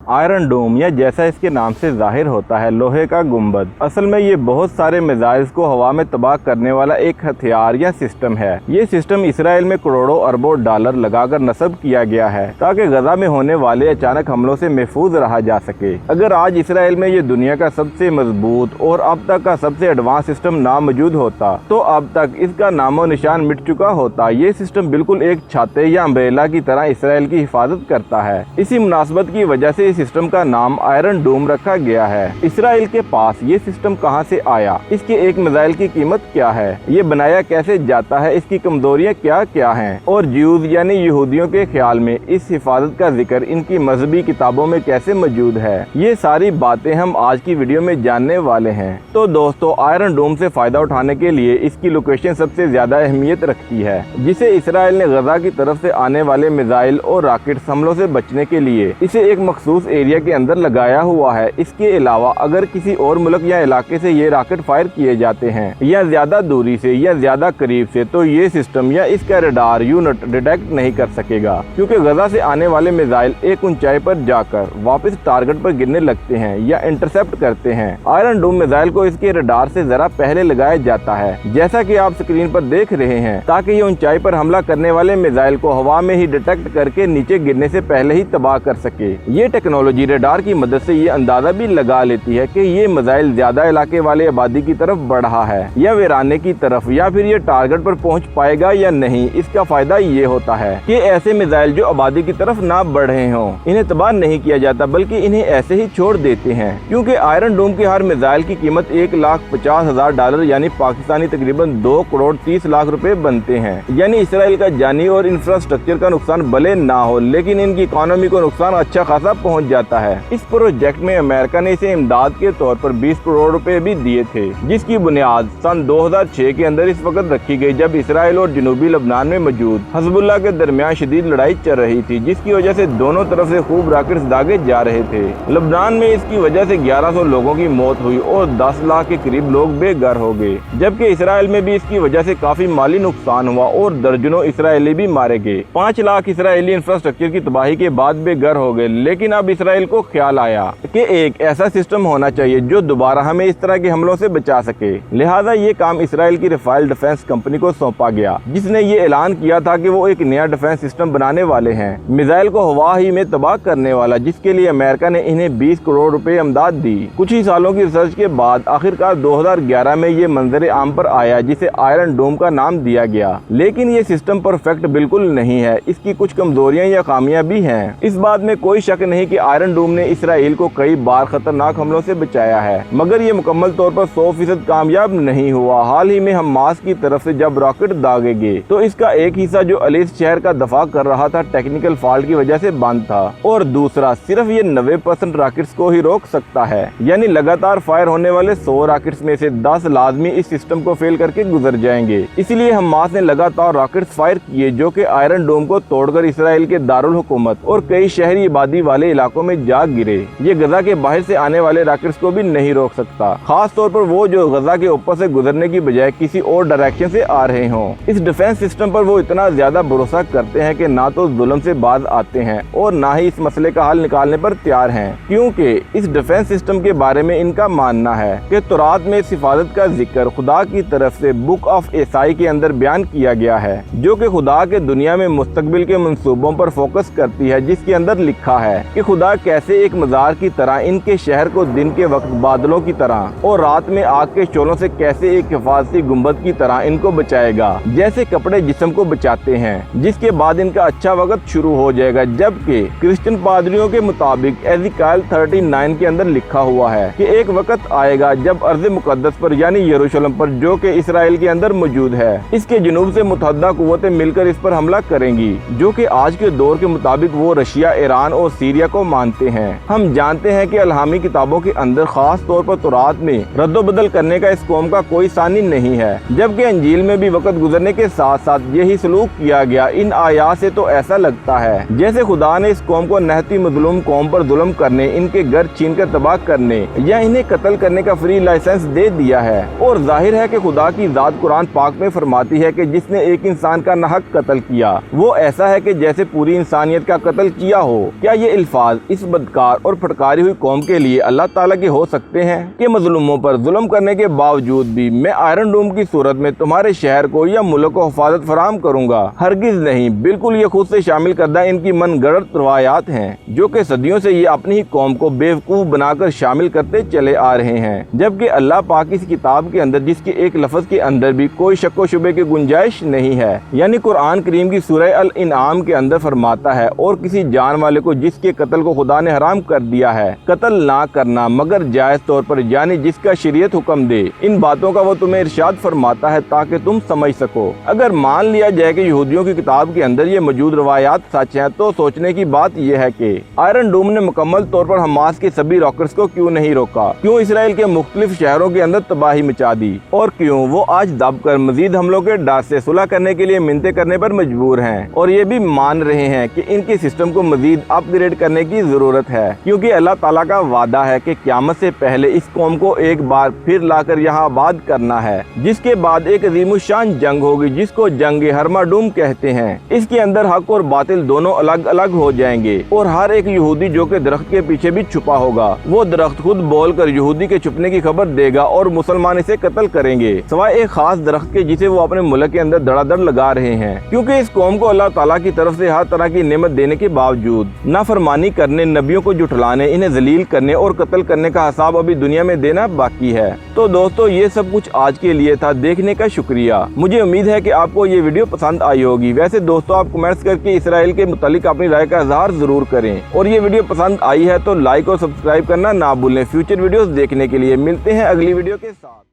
Iron डोम या जैसा इसके नाम से जाहिर होता है लोहे का गुंबद, असल में ये बहुत सारे मिसाइल्स को हवा में तबाह करने वाला एक हथियार या सिस्टम है। ये सिस्टम इसराइल में करोड़ों अरबों डॉलर लगाकर नस्ब किया गया है ताकि गजा में होने वाले अचानक हमलों से महफूज रहा जा सके। अगर आज इसराइल में ये दुनिया का सबसे मजबूत और अब तक का सबसे एडवांस सिस्टम ना मौजूद होता तो अब तक इसका नामो निशान मिट चुका होता। ये सिस्टम बिल्कुल एक छाते या अम्ब्रेला की तरह इसराइल की हिफाजत करता है। इसी मुनासबत की वजह से सिस्टम का नाम आयरन डोम रखा गया है। इसराइल के पास ये सिस्टम कहां से आया, इसके एक मिसाइल की कीमत क्या है, ये बनाया कैसे जाता है, इसकी कमजोरियां क्या क्या हैं और ज्यूज यानी यहूदियों के ख्याल में इस हिफाजत का जिक्र इनकी मजहबी किताबों में कैसे मौजूद है, ये सारी बातें हम आज की वीडियो में जानने वाले हैं। तो दोस्तों, आयरन डोम से फायदा उठाने के लिए इसकी लोकेशन सबसे ज्यादा अहमियत रखती है, जिसे इसराइल ने गजा की तरफ से आने वाले मिसाइल और रॉकेट हमलों से बचने के लिए इसे एक मखसूस एरिया के अंदर लगाया हुआ है। इसके अलावा अगर किसी और मुल्क या इलाके से ये रॉकेट फायर किए जाते हैं या ज्यादा दूरी से या ज्यादा करीब से, तो ये सिस्टम या इसका रडार यूनिट डिटेक्ट नहीं कर सकेगा, क्योंकि गजा से आने वाले मिसाइल एक ऊंचाई पर जाकर वापस टारगेट पर गिरने लगते हैं या इंटरसेप्ट करते हैं। आयरन डोम मिसाइल को इसके रडार से जरा पहले लगाया जाता है, जैसा कि आप स्क्रीन पर देख रहे हैं, ताकि ये ऊंचाई पर हमला करने वाले मिसाइल को हवा में ही डिटेक्ट करके नीचे गिरने से पहले ही तबाह कर सके। ये टेक्नोलॉजी रडार की मदद से ये अंदाजा भी लगा लेती है कि ये मिसाइल ज्यादा इलाके वाले आबादी की तरफ बढ़ रहा है या वीराने की तरफ, या फिर ये टारगेट पर पहुंच पाएगा या नहीं। इसका फायदा ये होता है कि ऐसे मिसाइल जो आबादी की तरफ ना बढ़ रहे हों, इन्हें तबाह नहीं किया जाता बल्कि इन्हें ऐसे ही छोड़ देते हैं, क्योंकि आयरन डोम की हर मिसाइल की कीमत $1,50,000 यानी पाकिस्तानी तकरीबन 2,30,00,000 रुपए बनते हैं। यानी इसराइल का जानी और इंफ्रास्ट्रक्चर का नुकसान भले ना हो, लेकिन इनकी इकोनॉमी को नुकसान अच्छा खासा पहुंच जाता है। इस प्रोजेक्ट में अमेरिका ने इसे इमदाद के तौर पर 20 करोड़ रुपए भी दिए थे, जिसकी बुनियाद सन 2006 के अंदर इस वक्त रखी गई, जब इसराइल और जनूबी लबनान में मौजूद हिजबुल्लाह के दरमियान शदीद लड़ाई चल रही थी, जिसकी वजह से दोनों तरफ से खूब रॉकेट्स दागे जा रहे थे। लबनान में इसकी वजह से 1100 लोगों की मौत हुई और 10 लाख के करीब लोग बेघर हो गए, जबकि इसराइल में भी इसकी वजह से काफी माली नुकसान हुआ और दर्जनों इसराइली भी मारे गए। 5 लाख इसराइली इंफ्रास्ट्रक्चर की तबाही के बाद बेघर हो गए। लेकिन अब इसराइल को ख्याल आया कि एक ऐसा सिस्टम होना चाहिए जो दोबारा हमें इस तरह के हमलों से बचा सके। लिहाजा ये काम इसराइल की राफेल डिफेंस कंपनी को सौंपा गया, जिसने ये ऐलान किया था कि वो एक नया डिफेंस सिस्टम बनाने वाले हैं, मिसाइल को हवा ही में तबाह करने वाला, जिसके लिए अमेरिका ने इन्हें 20 करोड़ रुपए इमदाद दी। कुछ ही सालों की रिसर्च के बाद आखिरकार 2011 में ये मंजर आम पर आया, जिसे आयरन डोम का नाम दिया गया। लेकिन ये सिस्टम परफेक्ट बिल्कुल नहीं है, इसकी कुछ कमजोरियां या खामियां भी हैं। इस बात में कोई शक नहीं कि आयरन डोम ने इसराइल को कई बार खतरनाक हमलों से बचाया है, मगर ये मुकम्मल तौर पर 100% कामयाब नहीं हुआ। हाल ही में हमास की तरफ से जब रॉकेट दागे गए तो इसका एक हिस्सा जो अलीस शहर का दफा कर रहा था टेक्निकल फॉल्ट की वजह से बंद था, और दूसरा सिर्फ ये 90% रॉकेट्स को ही रोक सकता है। यानी लगातार फायर होने वाले 100 रॉकेट्स में से 10 लाजमी इस सिस्टम को फेल करके गुजर जाएंगे। इसलिए हमास ने लगातार रॉकेट्स फायर किए जो कि आयरन डोम को तोड़कर इसराइल के दारुल हुकूमत और कई शहरी आबादी वाले इलाकों में जा गिरे। ये गजा के बाहर से आने वाले रॉकेट्स को भी नहीं रोक सकता, खास तौर पर वो जो गजा के ऊपर से गुजरने की बजाय किसी और डायरेक्शन से आ रहे हों। इस डिफेंस सिस्टम पर वो इतना ज्यादा भरोसा करते हैं कि ना तो जुल्म से बाज आते हैं और ना ही इस मसले का हल निकालने पर तैयार हैं, क्योंकि इस डिफेंस सिस्टम के बारे में इनका मानना है कि तौरात में इस हिफाजत का जिक्र खुदा की तरफ से बुक ऑफ ईसाई के अंदर बयान किया गया है, जो कि खुदा के दुनिया में मुस्तकबिल के मंसूबों पर फोकस करती है, जिसके अंदर लिखा है कि खुदा कैसे एक मजार की तरह इनके शहर को दिन के वक्त बादलों की तरह और रात में आग के शोलों से कैसे एक हिफाजती गुंबद की तरह इनको बचाएगा, जैसे कपड़े जिस्म को बचाते हैं, जिसके बाद इनका अच्छा वक्त शुरू हो जाएगा। जबकि क्रिश्चियन पादरियों के मुताबिक एज़ेकियल 39 के अंदर लिखा हुआ है कि एक वक्त आएगा जब अर्ज़ मुकद्दस पर यानी यरूशलेम पर, जो कि इसराइल के अंदर मौजूद है, इसके जुनूब से मुतहद्दा कुव्वतें मिलकर इस पर हमला करेंगी, जो कि आज के दौर के मुताबिक वो रशिया, ईरान और सीरिया को मानते हैं। हम जानते हैं कि अलहामी किताबों के अंदर खास तौर पर तौरात में रद्दोबदल करने का इस कौम का कोई सानी नहीं है, जबकि अंजील में भी वक्त गुजरने के साथ साथ यही सलूक किया गया। इन आयात से तो ऐसा लगता है जैसे खुदा ने इस कौम को नहती मजलूम कौम पर जुल्म करने, इनके घर छीन कर तबाह करने या इन्हें कत्ल करने का फ्री लाइसेंस दे दिया है। और जाहिर है कि खुदा की जात कुरान पाक में फरमाती है कि जिसने एक इंसान का नाहक कत्ल किया वो ऐसा है कि जैसे पूरी इंसानियत का कत्ल किया हो। क्या ये अल्फाज अंदाज इस बदकार और फटकारी हुई कौम के लिए अल्लाह ताला के हो सकते हैं कि मजलूमों पर जुल्म करने के बावजूद भी मैं आयरन डोम की सूरत में तुम्हारे शहर को या मुल्क को हिफाजत फराहम करूंगा? हरगिज नहीं, बिल्कुल ये खुद से शामिल करदा इनकी मनगढ़ंत रवायात हैं जो कि सदियों से ये अपनी ही कौम को बेवकूफ बनाकर शामिल करते चले आ रहे हैं, जबकि अल्लाह पाक इस किताब के अंदर जिसके एक लफ्ज के अंदर भी कोई शक व शुबे की गुंजाइश नहीं है, यानी कुरान करीम की सूरह अल इनाम के अंदर फरमाता है, और किसी जान वाले को जिसके कत्ल को खुदा ने हराम कर दिया है कत्ल ना करना मगर जायज तौर पर, यानी जिसका शरीयत हुक्म दे। इन बातों का वो तुम्हें इरशाद फरमाता है ताकि तुम समझ सको। अगर मान लिया जाए कि यहूदियों की किताब के अंदर ये मौजूद रवायात सच हैं, तो सोचने की बात यह है कि आयरन डोम ने मुकम्मल तौर पर हमास के सभी रॉकेट्स को क्यों नहीं रोका, क्यों इसराइल के मुख्तलिफ शहरों के अंदर तबाही मचा दी, और क्यों वो आज दबकर मजीद हमलों के डर से सुलह करने के लिए मिन्नतें करने पर मजबूर हैं, और ये भी मान रहे हैं कि इनके सिस्टम को मजीद अपग्रेड करने की जरूरत है, क्योंकि अल्लाह ताला का वादा है कि क़यामत से पहले इस कौम को एक बार फिर लाकर यहाँ आबाद करना है, जिसके बाद एक अजीमुशान जंग होगी जिसको जंग हरमाडूम कहते हैं। इसके अंदर हक और बातिल दोनों अलग अलग हो जाएंगे, और हर एक यहूदी जो कि दरख्त के पीछे भी छुपा होगा, वो दरख्त खुद बोलकर यहूदी के छुपने की खबर देगा और मुसलमान इसे कत्ल करेंगे, सिवाय एक खास दरख्त के जिसे वो अपने मुल्क के अंदर धड़ाधड़ लगा रहे हैं, क्योंकि इस कौम को अल्लाह ताला की तरफ से हर तरह की नेमत देने के बावजूद नाफरमानी करने, नबियों को जुटलाने, इन्हें जलील करने और कत्ल करने का हिसाब अभी दुनिया में देना बाकी है। तो दोस्तों, ये सब कुछ आज के लिए था, देखने का शुक्रिया। मुझे उम्मीद है कि आपको ये वीडियो पसंद आई होगी। वैसे दोस्तों, आप कमेंट्स करके इसराइल के मुतालिक अपनी राय का इजहार जरूर करें, और ये वीडियो पसंद आई है तो लाइक और सब्सक्राइब करना ना भूलें। फ्यूचर वीडियोस देखने के लिए मिलते हैं अगली वीडियो के साथ।